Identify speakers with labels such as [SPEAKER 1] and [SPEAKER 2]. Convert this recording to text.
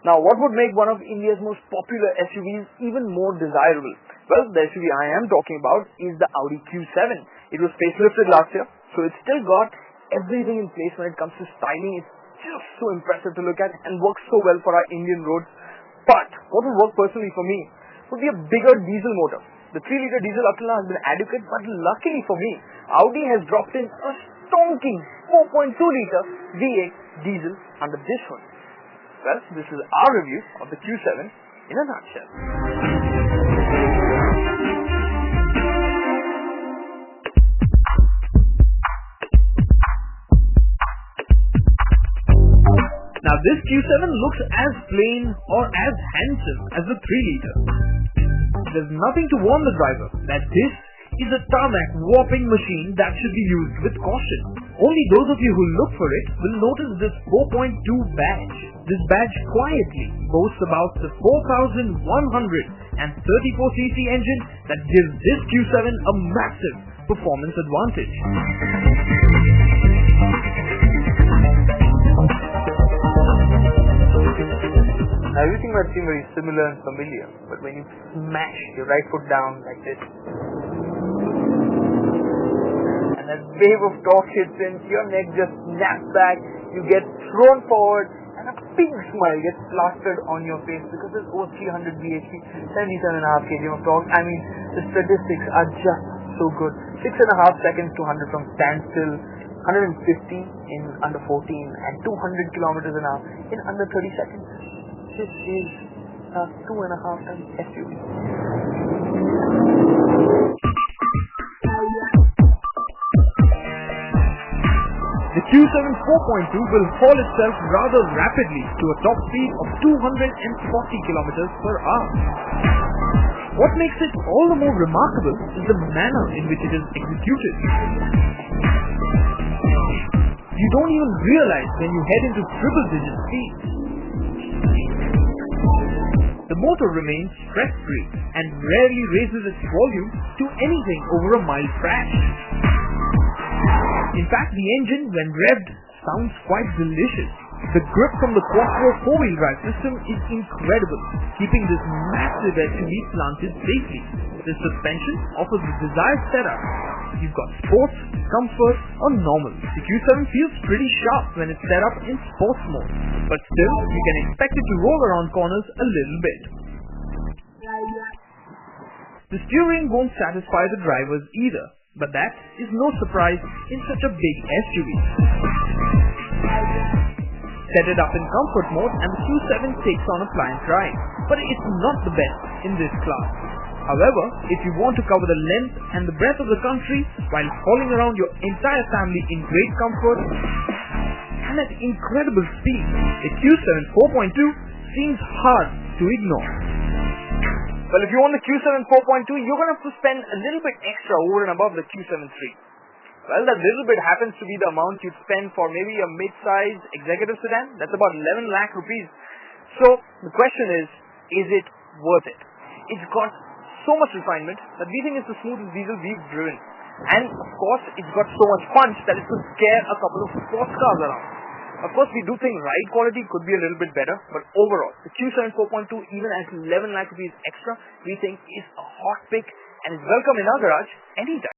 [SPEAKER 1] Now, what would make one of India's most popular SUVs even more desirable? Well, the SUV I am talking about is the Audi Q7. It was facelifted last year, so it's still got everything in place when it comes to styling. It's just so impressive to look at and works so well for our Indian roads. But what would work personally for me would be a bigger diesel motor. The 3-liter diesel up till now has been adequate, but luckily for me, Audi has dropped in a stonking 4.2-liter V8 diesel under this one. Well, this is our review of the Q7 in a nutshell. Now this Q7 looks as plain or as handsome as the 3-liter. There's nothing to warn the driver that this is a tarmac warping machine that should be used with caution. Only those of you who look for it will notice this 4.2 badge. This badge quietly boasts about the 4,134cc engine that gives this Q7 a massive performance advantage. Now everything might seem very similar and familiar, but when you smash your right foot down like this, and that wave of torque hits in, your neck just snaps back, you get thrown forward, and a big smile gets plastered on your face because there's over 300 bhp, 77.5 kg of torque. I mean, the statistics are just so good. 6.5 seconds to 100 from standstill, 150 in under 14, and 200 kilometers an hour in under 30 seconds. This is a 2.5-ton SUV. The Q7 4.2 will haul itself rather rapidly to a top speed of 240 kilometers per hour. What makes it all the more remarkable is the manner in which it is executed. You don't even realize when you head into triple-digit speeds. The motor remains stress-free and rarely raises its volume to anything over a mild crash. In fact, the engine, when revved, sounds quite delicious. The grip from the quattro four-wheel drive system is incredible, keeping this massive SUV planted safely. The suspension offers the desired setup. You've got sports, comfort, or normal. The Q7 feels pretty sharp when it's set up in sports mode, but still, you can expect it to roll around corners a little bit. The steering won't satisfy the drivers either, but that is no surprise in such a big SUV. Set it up in comfort mode and the Q7 takes on a pliant ride, but it's not the best in this class. However, if you want to cover the length and the breadth of the country while hauling around your entire family in great comfort and at incredible speed, the Q7 4.2 seems hard to ignore. Well, if you want the Q7 4.2, you're going to have to spend a little bit extra over and above the Q7 3. Well, that little bit happens to be the amount you'd spend for maybe a mid-size executive sedan. That's about 11 lakh rupees. So, the question is it worth it? It's got so much refinement that we think it's the smoothest diesel we've driven. And, of course, it's got so much punch that it could scare a couple of sports cars around. Of course, we do think ride quality could be a little bit better, but overall, the Q7 4.2, even at 11 lakh rupees extra, we think is a hot pick and is welcome in our garage anytime.